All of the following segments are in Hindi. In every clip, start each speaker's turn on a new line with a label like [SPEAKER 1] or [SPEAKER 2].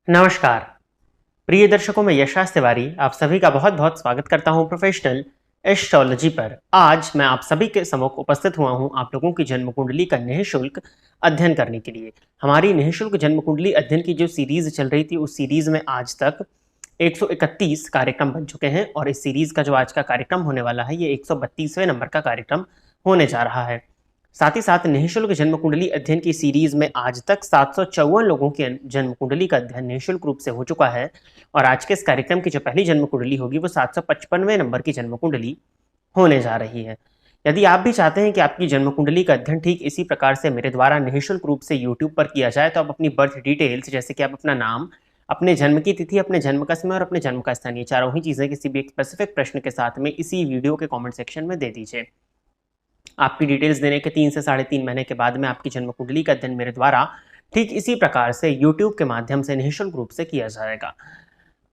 [SPEAKER 1] नमस्कार प्रिय दर्शकों, मैं यशराज तिवारी आप सभी का बहुत बहुत स्वागत करता हूं प्रोफेशनल एस्ट्रोलॉजी पर। आज मैं आप सभी के सम्मुख उपस्थित हुआ हूं आप लोगों की जन्म कुंडली का निःशुल्क अध्ययन करने के लिए। हमारी निःशुल्क जन्म कुंडली अध्ययन की जो सीरीज चल रही थी, उस सीरीज में आज तक 131 कार्यक्रम बन चुके हैं और इस सीरीज का जो आज का कार्यक्रम होने वाला है, ये 132वें नंबर का कार्यक्रम होने जा रहा है। साथ ही साथ निःशुल्क जन्म कुंडली अध्ययन की सीरीज में आज तक 754 लोगों की जन्म कुंडली का अध्ययन निःशुल्क रूप से हो चुका है और आज के इस कार्यक्रम की जो पहली जन्म कुंडली होगी वो 755वें नंबर की जन्म कुंडली होने जा रही है। यदि आप भी चाहते हैं कि आपकी जन्म कुंडली का अध्ययन ठीक इसी प्रकार से मेरे द्वारा निःशुल्क रूप से यूट्यूब पर किया जाए, तो आप अपनी बर्थ डिटेल्स, जैसे कि आप अपना नाम, अपने जन्म की तिथि, अपने जन्म का समय और अपने जन्म का स्थान, ये चारों ही चीजें किसी भी एक स्पेसिफिक प्रश्न के साथ में इसी वीडियो के कमेंट सेक्शन में दे दीजिए। आपकी डिटेल्स देने के 3 से 3.5 महीने के बाद में आपकी जन्म कुंडली का अध्ययन मेरे द्वारा ठीक इसी प्रकार से यूट्यूब के माध्यम से निःशुल्क रूप से किया जाएगा।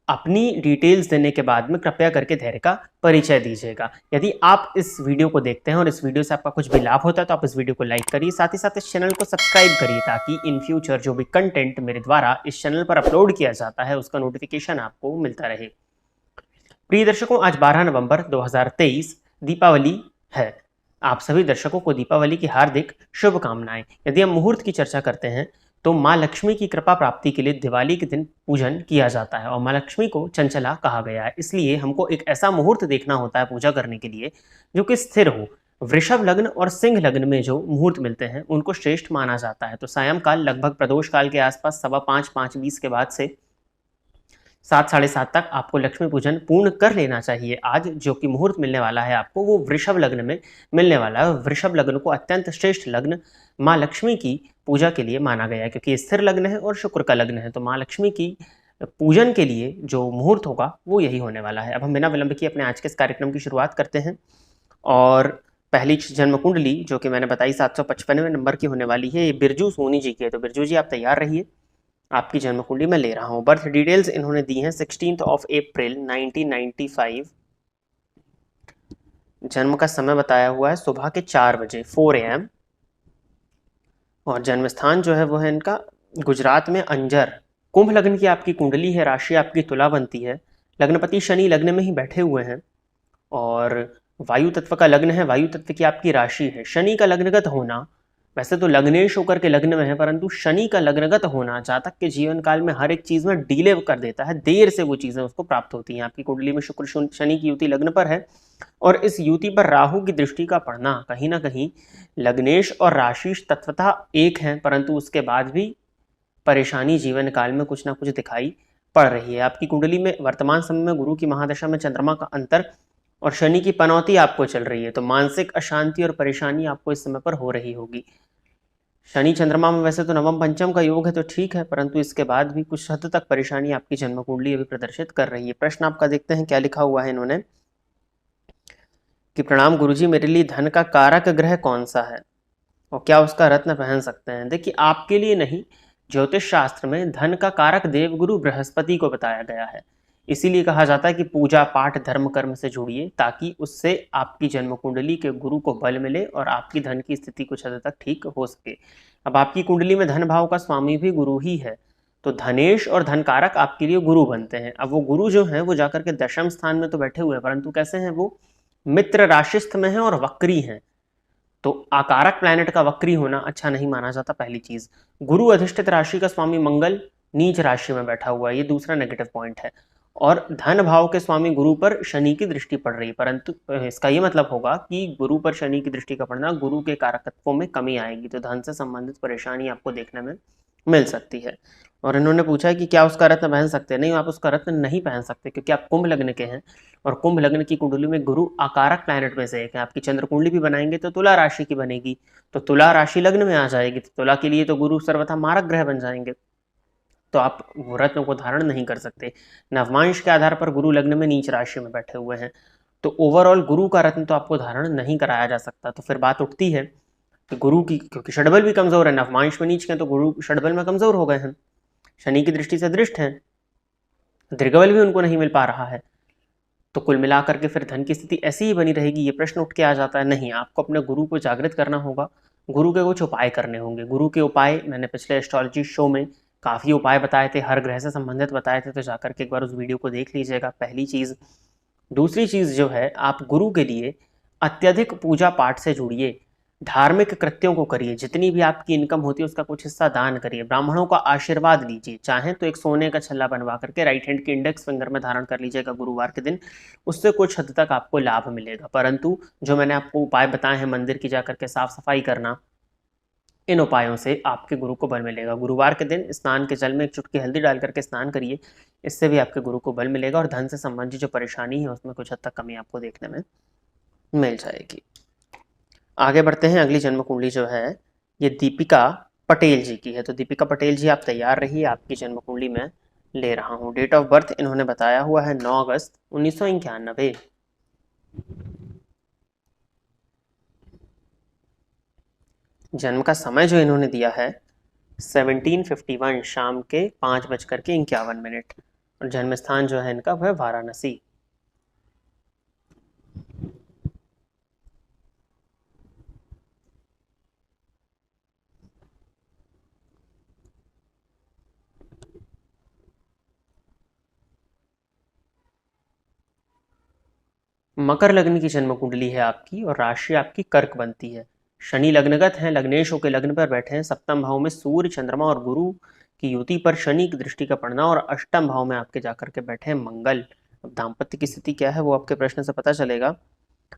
[SPEAKER 1] अपनी डिटेल्स देने के बाद में कृपया करके धैर्य का परिचय दीजिएगा। यदि आप इस वीडियो को देखते हैं और इस वीडियो से आपका कुछ भी लाभ होता है तो आप इस वीडियो को लाइक करिए, साथ ही साथ इस चैनल को सब्सक्राइब करिए, ताकि इन फ्यूचर जो भी कंटेंट मेरे द्वारा इस चैनल पर अपलोड किया जाता है उसका नोटिफिकेशन आपको मिलता रहे। प्रिय दर्शकों, आज 12 नवंबर 2023 दीपावली है। आप सभी दर्शकों को दीपावली की हार्दिक शुभकामनाएं। यदि हम मुहूर्त की चर्चा करते हैं तो मां लक्ष्मी की कृपा प्राप्ति के लिए दिवाली के दिन पूजन किया जाता है और मां लक्ष्मी को चंचला कहा गया है, इसलिए हमको एक ऐसा मुहूर्त देखना होता है पूजा करने के लिए जो कि स्थिर हो। वृषभ लग्न और सिंह लग्न में जो मुहूर्त मिलते हैं उनको श्रेष्ठ माना जाता है। तो सायंकाल लगभग प्रदोष काल के आसपास 5:15 5:20 के बाद से 7 साढ़े 7 तक आपको लक्ष्मी पूजन पूर्ण कर लेना चाहिए। आज जो कि मुहूर्त मिलने वाला है आपको, वो वृषभ लग्न में मिलने वाला है। वृषभ लग्न को अत्यंत श्रेष्ठ लग्न माँ लक्ष्मी की पूजा के लिए माना गया है, क्योंकि स्थिर लग्न है और शुक्र का लग्न है। तो माँ लक्ष्मी की पूजन के लिए जो मुहूर्त होगा वो यही होने वाला है। अब हम बिना विलंब किए अपने आज के इस कार्यक्रम की शुरुआत करते हैं और पहली जन्म कुंडली जो कि मैंने बताई 755वें नंबर की होने वाली है, ये बिरजू सोनी जी की है। तो बिरजू जी, आप तैयार रहिए, आपकी जन्म कुंडली मैं ले रहा हूं। बर्थ डिटेल्स इन्होंने दी हैं 16 अप्रैल 1995। जन्म का समय बताया हुआ है सुबह के 4 बजे 4 AM और जन्म स्थान जो है वो है इनका गुजरात में अंजर। कुंभ लग्न की आपकी कुंडली है, राशि आपकी तुला बनती है, लग्नपति शनि लग्न में ही बैठे हुए हैं और वायु तत्व का लग्न है, वायु तत्व की आपकी राशि है। शनि का लग्नगत होना, वैसे तो लग्नेश होकर के लग्न में है, परंतु शनि का लग्नगत होना जातक के जीवन काल में हर एक चीज में डिले कर देता है, देर से वो चीजें उसको प्राप्त होती हैं। आपकी कुंडली में शुक्र शनि की युति लग्न पर है और इस युति पर राहु की दृष्टि का पड़ना, कहीं ना कहीं लग्नेश और राशिश तत्वतः एक है, परंतु उसके बाद भी परेशानी जीवन काल में कुछ ना कुछ दिखाई पड़ रही है। आपकी कुंडली में वर्तमान समय में गुरु की महादशा में चंद्रमा का अंतर और शनि की पनौती आपको चल रही है, तो मानसिक अशांति और परेशानी आपको इस समय पर हो रही होगी। शनि चंद्रमा में वैसे तो नवम पंचम का योग है तो ठीक है, परंतु इसके बाद भी कुछ हद तक परेशानी आपकी जन्म कुंडली अभी प्रदर्शित कर रही है। प्रश्न आपका देखते हैं क्या लिखा हुआ है इन्होंने कि प्रणाम गुरुजी, मेरे लिए धन का कारक ग्रह कौन सा है और क्या उसका रत्न पहन सकते हैं। देखिए, आपके लिए नहीं, ज्योतिष शास्त्र में धन का कारक देवगुरु बृहस्पति को बताया गया है। इसीलिए कहा जाता है कि पूजा पाठ धर्म कर्म से जुड़िए, ताकि उससे आपकी जन्म कुंडली के गुरु को बल मिले और आपकी धन की स्थिति कुछ हद तक ठीक हो सके। अब आपकी कुंडली में धन भाव का स्वामी भी गुरु ही है, तो धनेश और धन कारक आपके लिए गुरु बनते हैं। अब वो गुरु जो है वो जाकर के दशम स्थान में तो बैठे हुए हैं, परंतु कैसे हैं, वो मित्र राशिस्थ में है और वक्री हैं। तो आकारक प्लैनेट का वक्री होना अच्छा नहीं माना जाता, पहली चीज। गुरु अधिष्ठित राशि का स्वामी मंगल नीच राशि में बैठा हुआ है, ये दूसरा नेगेटिव पॉइंट है। और धन भाव के स्वामी गुरु पर शनि की दृष्टि पड़ रही है, परंतु इसका ये मतलब होगा कि गुरु पर शनि की दृष्टि का पड़ना, गुरु के कारकत्वों में कमी आएगी, तो धन से संबंधित परेशानी आपको देखने में मिल सकती है। और इन्होंने पूछा है कि क्या उसका रत्न पहन सकते हैं। नहीं, आप उसका रत्न नहीं पहन सकते, क्योंकि आप कुंभ लग्न के हैं और कुंभ लग्न की कुंडली में गुरु आकारक प्लैनेट में से एक है। आपकी चंद्र कुंडली भी बनाएंगे तो तुला राशि की बनेगी, तो तुला राशि लग्न में आ जाएगी, तो तुला के लिए तो गुरु सर्वथा मारक ग्रह बन जाएंगे, तो आप वो रत्न को धारण नहीं कर सकते। नवमांश के आधार पर गुरु लग्न में नीच राशि में बैठे हुए हैं, तो ओवरऑल गुरु का रत्न तो आपको धारण नहीं कराया जा सकता। तो फिर बात उठती है कि गुरु की, क्योंकि षडबल भी कमजोर है, नवमांश में नीच के तो गुरु षडबल में कमजोर हो गए हैं, शनि की दृष्टि से दृष्ट हैं, दीर्घबल भी उनको नहीं मिल पा रहा है, तो कुल मिलाकर के फिर धन की स्थिति ऐसी ही बनी रहेगी। ये प्रश्न उठ के आ जाता है। नहीं, आपको अपने गुरु को जागृत करना होगा, गुरु के कुछ उपाय करने होंगे। गुरु के उपाय मैंने पिछले एस्ट्रोलॉजी शो में काफ़ी उपाय बताए थे, हर ग्रह से संबंधित बताए थे, तो जाकर के एक बार उस वीडियो को देख लीजिएगा, पहली चीज़। दूसरी चीज़ जो है, आप गुरु के लिए अत्यधिक पूजा पाठ से जुड़िए, धार्मिक कृत्यों को करिए, जितनी भी आपकी इनकम होती है उसका कुछ हिस्सा दान करिए, ब्राह्मणों का आशीर्वाद लीजिए, चाहें तो एक सोने का छल्ला बनवा करके राइट हैंड के इंडेक्स फिंगर में धारण कर लीजिएगा गुरुवार के दिन, उससे कुछ हद तक आपको लाभ मिलेगा। परंतु जो मैंने आपको उपाय बताए हैं, मंदिर की जाकर के साफ सफाई करना, इन उपायों से आपके गुरु को बल मिलेगा। गुरुवार के दिन स्नान के जल में एक चुटकी हल्दी डाल करके स्नान करिए, इससे भी आपके गुरु को बल मिलेगा और धन से संबंधित जो परेशानी है उसमें कुछ हद तक कमी आपको देखने में मिल जाएगी। आगे बढ़ते हैं। अगली जन्म कुंडली जो है ये दीपिका पटेल जी की है। तो दीपिका पटेल जी, आप तैयार रहिए, आपकी जन्म कुंडली में ले रहा हूँ। डेट ऑफ बर्थ इन्होंने बताया हुआ है 9 अगस्त 1991। जन्म का समय जो इन्होंने दिया है 1751 शाम के 5:51 और जन्म स्थान जो है इनका वह वाराणसी। मकर लग्न की जन्म कुंडली है आपकी और राशि आपकी कर्क बनती है। शनि लग्नगत हैं, लग्नेश होकर लग्न पर बैठे हैं। सप्तम भाव में सूर्य, चंद्रमा और गुरु की युति पर शनि की दृष्टि का पड़ना और अष्टम भाव में आपके जाकर के बैठे हैं मंगल। अब दाम्पत्य की स्थिति क्या है वो आपके प्रश्न से पता चलेगा।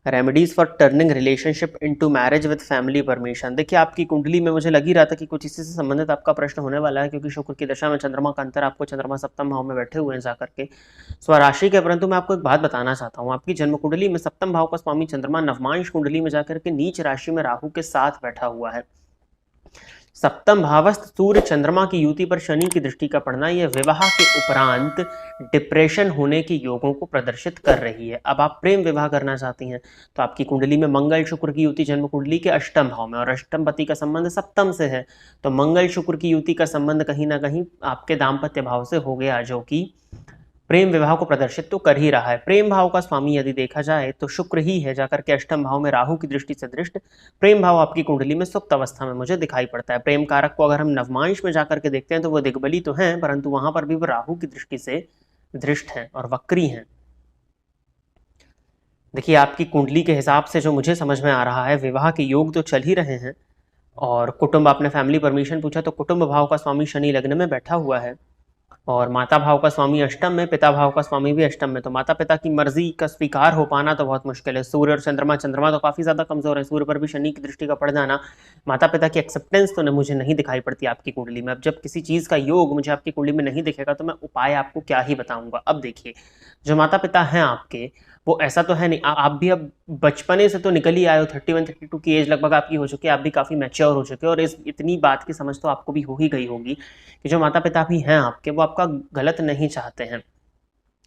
[SPEAKER 1] Remedies for turning relationship into marriage with family permission. देखिए, आपकी कुंडली में मुझे लग ही रहा था कि कुछ इसी से संबंधित आपका प्रश्न होने वाला है, क्योंकि शुक्र की दशा में चंद्रमा का अंतर, आपको चंद्रमा सप्तम भाव में बैठे हुए हैं जाकर के स्वराशि के। परंतु मैं आपको एक बात बताना चाहता हूँ, आपकी जन्म कुंडली में सप्तम भाव का स्वामी चंद्रमा नवमांश कुंडली में जाकर के नीच राशि में राहु के साथ बैठा हुआ है। सप्तम भावस्थ सूर्य चंद्रमा की युति पर शनि की दृष्टि का पड़ना यह विवाह के उपरांत डिप्रेशन होने के योगों को प्रदर्शित कर रही है। अब आप प्रेम विवाह करना चाहती हैं तो आपकी कुंडली में मंगल शुक्र की युति जन्म कुंडली के अष्टम भाव में और अष्टम पति का संबंध सप्तम से है, तो मंगल शुक्र की युति का संबंध कहीं ना कहीं आपके दाम्पत्य भाव से हो गया, जो कि प्रेम विवाह को प्रदर्शित तो कर ही रहा है। प्रेम भाव का स्वामी यदि देखा जाए तो शुक्र ही है, जाकर के अष्टम भाव में राहु की दृष्टि से दृष्ट प्रेम भाव आपकी कुंडली में सुप्त अवस्था में मुझे दिखाई पड़ता है। प्रेम कारक को अगर हम नवमांश में जाकर के देखते हैं तो वो दिग्बली तो हैं, परंतु वहां पर भी वो राहु की दृष्टि से दृष्ट हैं और वक्री हैं। देखिए, आपकी कुंडली के हिसाब से जो मुझे समझ में आ रहा है, विवाह के योग तो चल ही रहे हैं और कुटुंब, आपने फैमिली परमिशन पूछा तो कुटुंब भाव का स्वामी शनि लग्न में बैठा हुआ है और माता भाव का स्वामी अष्टम में, पिता भाव का स्वामी भी अष्टम में, तो माता पिता की मर्जी का स्वीकार हो पाना तो बहुत मुश्किल है। सूर्य और चंद्रमा तो काफी ज्यादा कमजोर है, सूर्य पर भी शनि की दृष्टि का पड़ जाना, माता पिता की एक्सेप्टेंस तो मुझे नहीं दिखाई पड़ती आपकी कुंडली में। अब जब किसी चीज का योग मुझे आपकी कुंडली में नहीं दिखेगा तो मैं उपाय आपको क्या ही बताऊंगा। अब देखिए, जो माता पिता हैं आपके, वो ऐसा तो है नहीं, आप भी अब बचपने से तो निकल ही आए हो, 31-32 की एज लगभग आपकी हो चुकी है, आप भी काफी मैच्योर हो चुके हो और इस इतनी बात की समझ तो आपको भी हो ही गई होगी कि जो माता पिता भी हैं आपके, वो आपका गलत नहीं चाहते हैं।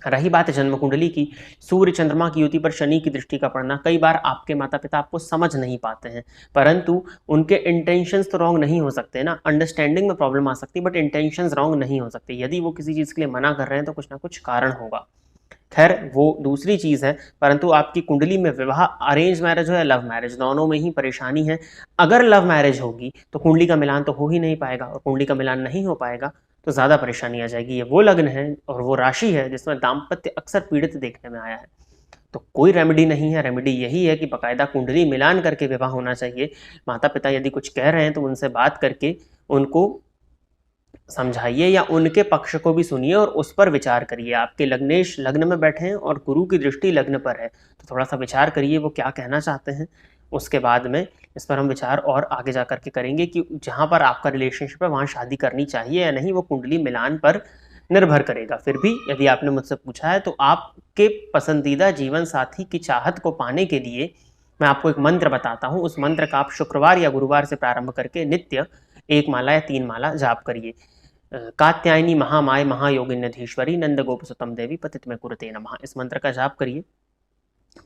[SPEAKER 1] रही बात जन्म कुंडली की, सूर्य चंद्रमा की युति पर शनि की दृष्टि का पड़ना, कई बार आपके माता पिता आपको समझ नहीं पाते हैं, परंतु उनके इंटेंशंस तो रॉन्ग नहीं हो सकते ना, अंडरस्टैंडिंग में प्रॉब्लम आ सकती है बट इंटेंशंस रॉन्ग नहीं हो सकते। यदि वो किसी चीज़ के लिए मना कर रहे हैं तो कुछ ना कुछ कारण होगा, खैर वो दूसरी चीज़ है। परंतु आपकी कुंडली में विवाह अरेंज मैरिज हो या लव मैरिज, दोनों में ही परेशानी है। अगर लव मैरिज होगी तो कुंडली का मिलान तो हो ही नहीं पाएगा और कुंडली का मिलान नहीं हो पाएगा तो ज़्यादा परेशानी आ जाएगी। ये वो लग्न है और वो राशि है जिसमें दाम्पत्य अक्सर पीड़ित देखने में आया है, तो कोई रेमेडी नहीं है। रेमेडी यही है कि बाकायदा कुंडली मिलान करके विवाह होना चाहिए। माता पिता यदि कुछ कह रहे हैं तो उनसे बात करके उनको समझाइए या उनके पक्ष को भी सुनिए और उस पर विचार करिए। आपके लग्नेश लग्न में बैठे हैं और गुरु की दृष्टि लग्न पर है, तो थोड़ा सा विचार करिए वो क्या कहना चाहते हैं। उसके बाद में इस पर हम विचार और आगे जा करके करेंगे कि जहाँ पर आपका रिलेशनशिप है वहाँ शादी करनी चाहिए या नहीं, वो कुंडली मिलान पर निर्भर करेगा। फिर भी यदि आपने मुझसे पूछा है तो आपके पसंदीदा जीवन साथी की चाहत को पाने के लिए मैं आपको एक मंत्र बताता हूँ। उस मंत्र का आप शुक्रवार या गुरुवार से प्रारंभ करके नित्य 1 माला या 3 माला जाप करिए। कात्यायनी महामाय महायोगिन्यधीश्वरी नंद गोप सुतम देवी पतित में कुरुते नमः, इस मंत्र का जाप करिए।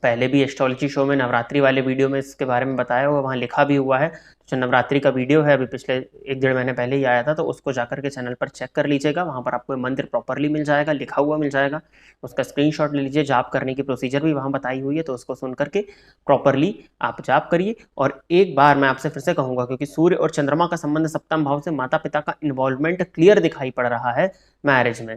[SPEAKER 1] पहले भी एस्ट्रोलॉजी शो में नवरात्रि वाले वीडियो में इसके बारे में बताया हुआ, वहाँ लिखा भी हुआ है। जो नवरात्रि का वीडियो है अभी पिछले 1-1.5 महीने पहले ही आया था, तो उसको जाकर के चैनल पर चेक कर लीजिएगा। वहाँ पर आपको मंत्र प्रॉपरली मिल जाएगा, लिखा हुआ मिल जाएगा, उसका स्क्रीनशॉट ले लीजिए। जाप करने की प्रोसीजर भी वहाँ बताई हुई है, तो उसको सुन करके प्रॉपरली आप जाप करिए। और एक बार मैं आपसे फिर से कहूँगा, क्योंकि सूर्य और चंद्रमा का संबंध सप्तम भाव से, माता पिता का इन्वॉल्वमेंट क्लियर दिखाई पड़ रहा है मैरिज में,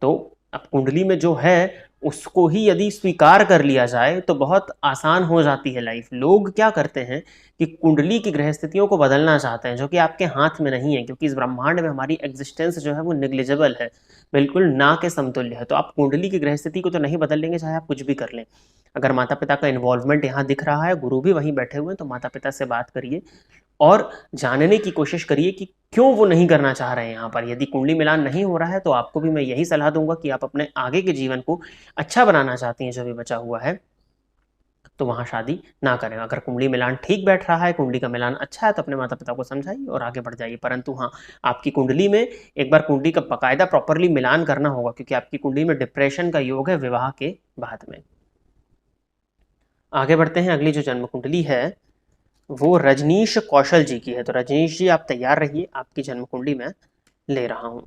[SPEAKER 1] तो अब कुंडली में जो है उसको ही यदि स्वीकार कर लिया जाए तो बहुत आसान हो जाती है लाइफ। लोग क्या करते हैं कि कुंडली की ग्रह स्थितियों को बदलना चाहते हैं, जो कि आपके हाथ में नहीं है, क्योंकि इस ब्रह्मांड में हमारी एग्जिस्टेंस जो है वो नेग्लिजिबल है, बिल्कुल ना के समतुल्य है। तो आप कुंडली की ग्रह स्थिति को तो नहीं बदल लेंगे चाहे आप कुछ भी कर लें। अगर माता पिता का इन्वॉल्वमेंट यहाँ दिख रहा है, गुरु भी वहीं बैठे हुए हैं, तो माता पिता से बात करिए और जानने की कोशिश करिए कि क्यों वो नहीं करना चाह रहे हैं यहाँ पर। यदि कुंडली मिलान नहीं हो रहा है तो आपको भी मैं यही सलाह दूंगा कि आप अपने आगे के जीवन को अच्छा बनाना चाहती हैं, जो भी बचा हुआ है, तो वहाँ शादी ना करें। अगर कुंडली मिलान ठीक बैठ रहा है, कुंडली का मिलान अच्छा है, तो अपने माता पिता को समझाइए और आगे बढ़ जाइए। परंतु हाँ, आपकी कुंडली में एक बार कुंडली का बाकायदा प्रॉपरली मिलान करना होगा, क्योंकि आपकी कुंडली में डिप्रेशन का योग है विवाह के बाद में। आगे बढ़ते हैं। अगली जो जन्म कुंडली है वो रजनीश कौशल जी की है। तो रजनीश जी आप तैयार रहिए, आपकी जन्म कुंडली में ले रहा हूं।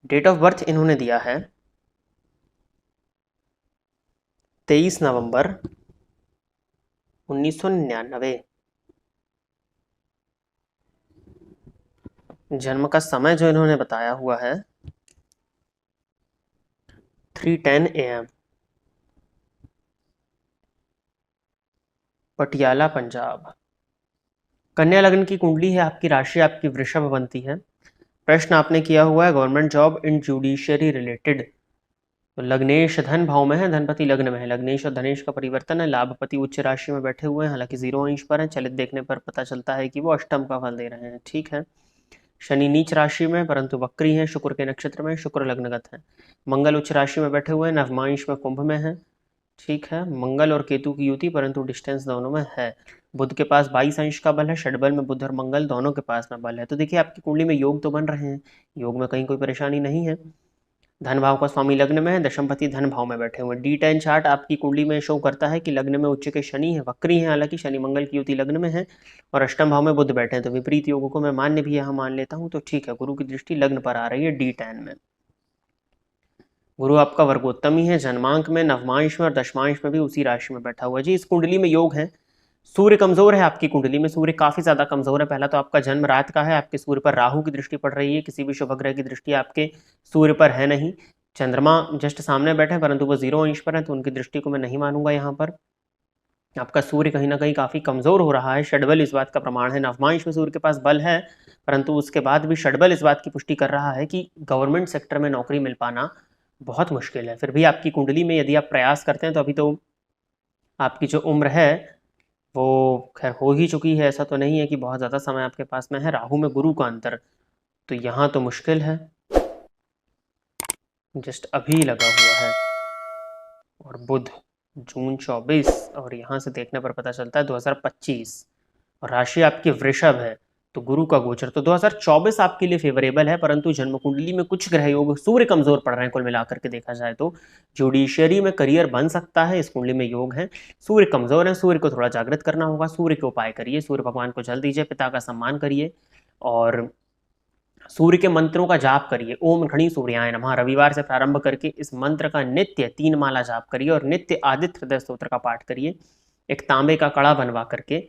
[SPEAKER 1] डेट ऑफ बर्थ इन्होंने दिया है 23 नवंबर 1999। जन्म का समय जो इन्होंने बताया हुआ है 3:10 AM, पटियाला पंजाब। कन्या लग्न की कुंडली है, आपकी राशि आपकी वृषभ बनती है। प्रश्न आपने किया हुआ है government job in judiciary related. तो लग्नेश धन भाव में है, धनपति लग्न में है। लग्नेश और धनेश का परिवर्तन है, लाभपति उच्च राशि में बैठे हुए हैं, हालांकि 0 अंश पर है। चलित देखने पर पता चलता है कि वो अष्टम का फल दे रहे हैं, ठीक है। शनि नीच राशि में परंतु वक्री है, शुक्र के नक्षत्र में, शुक्र लग्नगत है। मंगल उच्च राशि में बैठे हुए हैं, नवमांश में कुंभ में है, ठीक है। मंगल और केतु की युति परंतु डिस्टेंस दोनों में है। बुध के पास 22 अंश का बल है, षडबल में बुध और मंगल दोनों के पास में बल है। तो देखिए आपकी कुंडली में योग तो बन रहे हैं, योग में कहीं कोई परेशानी नहीं है। धन भाव का स्वामी लग्न में है, दशमपति धन भाव में बैठे हुए। D10 चार्ट आपकी कुंडली में शो करता है कि लग्न में उच्च के शनि है, वक्री है, हालांकि शनि मंगल की युति लग्न में है और अष्टम भाव में बुध बैठे हैं, तो विपरीत योगों को मैं मान्य भी यहाँ मान लेता हूँ, तो ठीक है। गुरु की दृष्टि लग्न पर आ रही है D10 में। गुरु आपका वर्गोत्तमी है, जन्मांक में, नवमांश में और दशमांश में भी उसी राशि में बैठा हुआ है। जी इस कुंडली में योग है। सूर्य कमजोर है आपकी कुंडली में, सूर्य काफी ज्यादा कमजोर है। पहला तो आपका जन्म रात का है, आपके सूर्य पर राहु की दृष्टि पड़ रही है, किसी भी शुभ ग्रह की दृष्टि आपके सूर्य पर है नहीं। चंद्रमा जस्ट सामने बैठे हैं परंतु वो 0 अंश पर है, तो उनकी दृष्टि को मैं नहीं मानूंगा यहाँ पर। आपका सूर्य कहीं ना कहीं काफी कमजोर हो रहा है, षडबल इस बात का प्रमाण है। नवमांश में सूर्य के पास बल है परंतु उसके बाद भी षडबल इस बात की पुष्टि कर रहा है कि गवर्नमेंट सेक्टर में नौकरी मिल पाना बहुत मुश्किल है। फिर भी आपकी कुंडली में यदि आप प्रयास करते हैं तो अभी तो आपकी जो उम्र है वो खैर हो ही चुकी है, ऐसा तो नहीं है कि बहुत ज़्यादा समय आपके पास में है। राहु में गुरु का अंतर, तो यहाँ तो मुश्किल है, जस्ट अभी लगा हुआ है। और बुध जून 24 और यहाँ से देखने पर पता चलता है 2025 और राशि आपकी वृषभ है, तो गुरु का गोचर, तो 2024 आपके लिए फेवरेबल है। परंतु जन्म कुंडली में कुछ ग्रह योग, सूर्य कमजोर पड़ रहे हैं कुल मिलाकर के देखा जाए तो। जुडिशियरी में करियर बन सकता है, इस कुंडली में योग है। सूर्य कमजोर है, सूर्य को थोड़ा जागृत करना होगा, सूर्य के उपाय करिए, सूर्य भगवान को जल दीजिए, पिता का सम्मान करिए और सूर्य के मंत्रों का जाप करिए। ओम घड़ी सूर्याय नमः रविवार से प्रारंभ करके इस मंत्र का नित्य 3 माला जाप करिए और नित्य आदित्य हृदय स्तोत्र का पाठ करिए। एक तांबे का कड़ा बनवा करके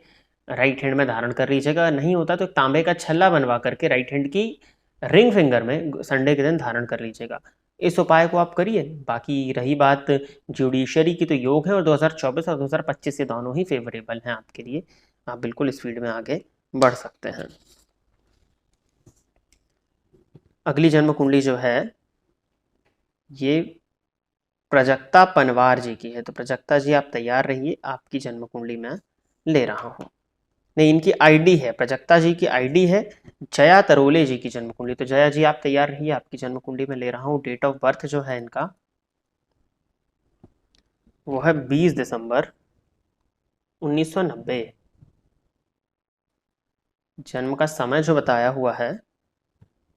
[SPEAKER 1] राइट हैंड में धारण कर लीजिएगा, नहीं होता तो एक तांबे का छल्ला बनवा करके राइट हैंड की रिंग फिंगर में संडे के दिन धारण कर लीजिएगा। इस उपाय को आप करिए। बाकी रही बात जुडिशरी की, तो योग है और 2024 और 2025 ये दोनों ही फेवरेबल हैं आपके लिए, आप बिल्कुल इस फील्ड में आगे बढ़ सकते हैं। अगली जन्म कुंडली जो है ये प्रजक्ता पनवार जी की है। तो प्रजक्ता जी आप तैयार रहिए, आपकी जन्म कुंडली में ले रहा हूँ। नहीं, इनकी आईडी है, प्रजक्ता जी की आईडी है जया तरोले जी की जन्म कुंडली। तो जया जी आप तैयार रहिए, आपकी जन्म कुंडली में ले रहा हूँ। डेट ऑफ बर्थ जो है इनका वो है 20 दिसंबर 1990। जन्म का समय जो बताया हुआ है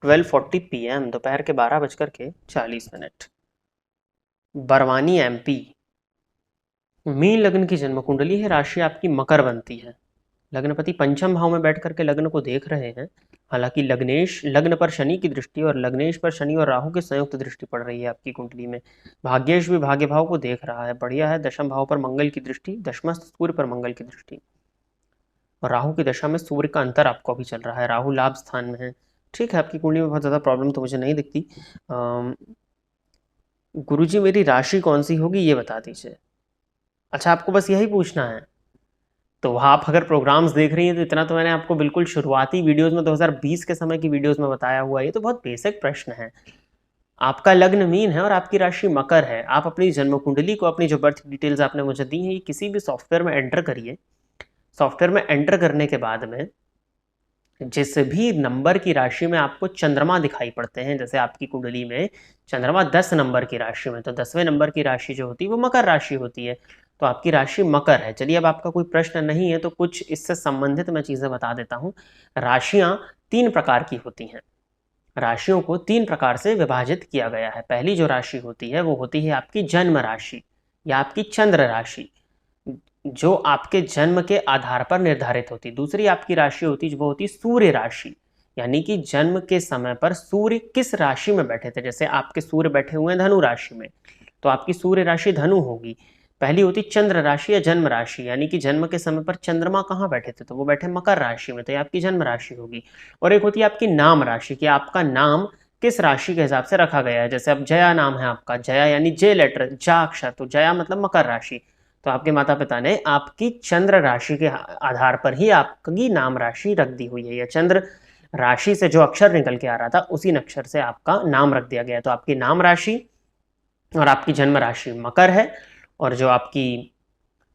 [SPEAKER 1] 12:40 PM, दोपहर के 12:40 बरवानी MP। मीन लग्न की जन्म कुंडली है, राशि आपकी मकर बनती है। लग्नपति पंचम भाव में बैठ करके लग्न को देख रहे हैं। हालांकि लग्नेश लग्न पर शनि की दृष्टि और लग्नेश पर शनि और राहु की संयुक्त दृष्टि पड़ रही है आपकी कुंडली में। भाग्येश भी भाग्य भाव को देख रहा है, बढ़िया है। दशम भाव पर मंगल की दृष्टि, दशमस्थ सूर्य पर मंगल की दृष्टि, और राहु की दशा में सूर्य का अंतर आपको अभी चल रहा है। राहु लाभ स्थान में है। ठीक है, आपकी कुंडली में बहुत ज़्यादा प्रॉब्लम तो मुझे नहीं दिखती। गुरुजी मेरी राशि कौन सी होगी ये बता दीजिए। अच्छा, आपको बस यही पूछना है? तो आप अगर प्रोग्राम्स देख रही हैं तो इतना तो मैंने आपको बिल्कुल शुरुआती वीडियोस में 2020 के समय की वीडियोस में बताया हुआ है। ये तो बहुत बेसिक प्रश्न है। आपका लग्न मीन है और आपकी राशि मकर है। आप अपनी जन्म कुंडली को, अपनी जो बर्थ डिटेल्स आपने मुझे दी है, ये किसी भी सॉफ्टवेयर में एंटर करिए। सॉफ्टवेयर में एंटर करने के बाद में जिस भी नंबर की राशि में आपको चंद्रमा दिखाई पड़ते हैं, जैसे आपकी कुंडली में चंद्रमा 10 नंबर की राशि में, तो 10वें नंबर की राशि जो होती है वो मकर राशि होती है। तो आपकी राशि मकर है। चलिए, अब आपका कोई प्रश्न नहीं है तो कुछ इससे संबंधित मैं चीजें बता देता हूँ। राशियां 3 प्रकार की होती हैं। राशियों को 3 प्रकार से विभाजित किया गया है। पहली जो राशि होती है वो होती है आपकी जन्म राशि या आपकी चंद्र राशि, जो आपके जन्म के आधार पर निर्धारित होती। दूसरी आपकी राशि होती वो होती सूर्य राशि, यानी कि जन्म के समय पर सूर्य किस राशि में बैठे थे। जैसे आपके सूर्य बैठे हुए हैं धनु राशि में, तो आपकी सूर्य राशि धनु होगी। पहली होती चंद्र राशि या जन्म राशि, यानी कि जन्म के समय पर चंद्रमा कहाँ बैठे थे, तो वो बैठे मकर राशि में, तो ये आपकी जन्म राशि होगी। और एक होती है आपकी नाम राशि, कि आपका नाम किस राशि के हिसाब से रखा गया है। जैसे अब जया नाम है आपका, जया यानी जे लेटर, जा अक्षर, तो जया मतलब मकर राशि। तो आपके माता पिता ने आपकी चंद्र राशि के आधार पर ही आपकी नाम राशि रख दी हुई है, या चंद्र राशि से जो अक्षर निकल के आ रहा था उसी अक्षर से आपका नाम रख दिया गया। तो आपकी नाम राशि और आपकी जन्म राशि मकर है, और जो आपकी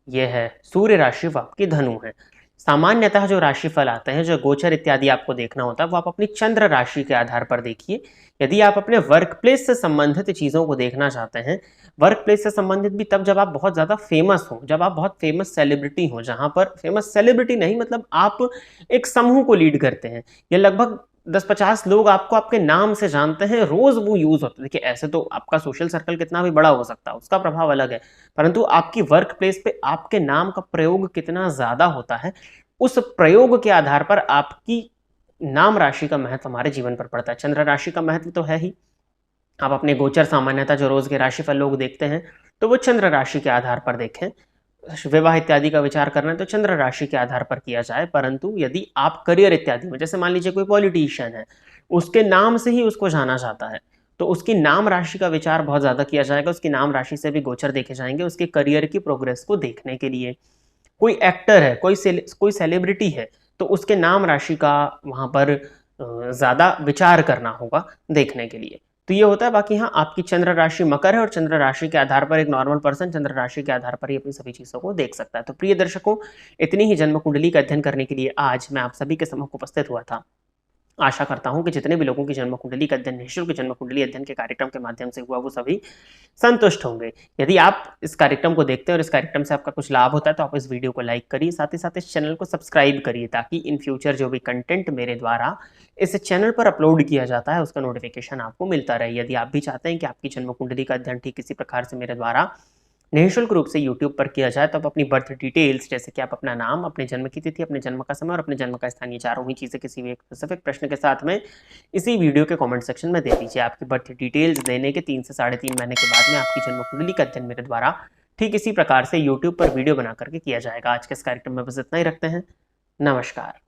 [SPEAKER 1] ये है सूर्य राशि वो आपकी धनु है। सामान्यतः जो राशिफल आते हैं, जो गोचर इत्यादि आपको देखना होता है, वो आप अपनी चंद्र राशि के आधार पर देखिए। यदि आप अपने वर्क प्लेस से संबंधित चीज़ों को देखना चाहते हैं, वर्क प्लेस से संबंधित भी तब जब आप बहुत ज़्यादा फेमस हो, जब आप बहुत फेमस सेलिब्रिटी हो, जहां पर फेमस सेलिब्रिटी नहीं मतलब आप एक समूह को लीड करते हैं, या लगभग 10-50 लोग आपको आपके नाम से जानते हैं, रोज वो यूज होता है। देखिए, ऐसे तो आपका सोशल सर्कल कितना भी बड़ा हो सकता है, उसका प्रभाव अलग है, परंतु आपकी वर्क प्लेस पे आपके नाम का प्रयोग कितना ज्यादा होता है, उस प्रयोग के आधार पर आपकी नाम राशि का महत्व हमारे जीवन पर पड़ता है। चंद्र राशि का महत्व तो है ही। आप अपने गोचर सामान्यतः जो रोज के राशिफल लोग देखते हैं, तो वो चंद्र राशि के आधार पर देखें। विवाह इत्यादि का विचार करना है तो चंद्र राशि के आधार पर किया जाए। परंतु यदि आप करियर इत्यादि में, जैसे मान लीजिए कोई पॉलिटिशियन है, उसके नाम से ही उसको जाना जाता है, तो उसकी नाम राशि का विचार बहुत ज्यादा किया जाएगा। उसकी नाम राशि से भी गोचर देखे जाएंगे उसके करियर की प्रोग्रेस को देखने के लिए। कोई एक्टर है, कोई सेलिब्रिटी है, तो उसके नाम राशि का वहां पर ज्यादा विचार करना होगा देखने के लिए। तो ये होता है। बाकी हाँ, आपकी चंद्र राशि मकर है और चंद्र राशि के आधार पर एक नॉर्मल पर्सन चंद्र राशि के आधार पर ही अपनी सभी चीजों को देख सकता है। तो प्रिय दर्शकों, इतनी ही जन्म कुंडली का अध्ययन करने के लिए आज मैं आप सभी के सम्मुख उपस्थित हुआ था। आशा करता हूं कि जितने भी लोगों की जन्म कुंडली का अध्ययन निःशुल्क जन्म कुंडली अध्ययन के कार्यक्रम के माध्यम से हुआ, वो सभी संतुष्ट होंगे। यदि आप इस कार्यक्रम को देखते हैं और इस कार्यक्रम से आपका कुछ लाभ होता है तो आप इस वीडियो को लाइक करिए, साथ ही साथ इस चैनल को सब्सक्राइब करिए, ताकि इन फ्यूचर जो भी कंटेंट मेरे द्वारा इस चैनल पर अपलोड किया जाता है उसका नोटिफिकेशन आपको मिलता रहे। यदि आप भी चाहते हैं कि आपकी जन्म कुंडली का अध्ययन ठीक इसी प्रकार से मेरे द्वारा निःशुल्क रूप से YouTube पर किया जाए, तो आप अपनी बर्थ डिटेल्स, जैसे कि आप अपना नाम, अपने जन्म की तिथि, अपने जन्म का समय और अपने जन्म का स्थान, ये चारों ही चीज़ें किसी भी एक स्पेसिफिक प्रश्न के साथ में इसी वीडियो के कमेंट सेक्शन में दे दीजिए। आपकी बर्थ डिटेल्स देने के 3 से 3.5 महीने के बाद में आपकी जन्म कुंडली का अध्ययन मेरे द्वारा ठीक इसी प्रकार से YouTube पर वीडियो बना करके किया जाएगा। आज के इस कार्यक्रम में बस इतना ही रखते हैं। नमस्कार।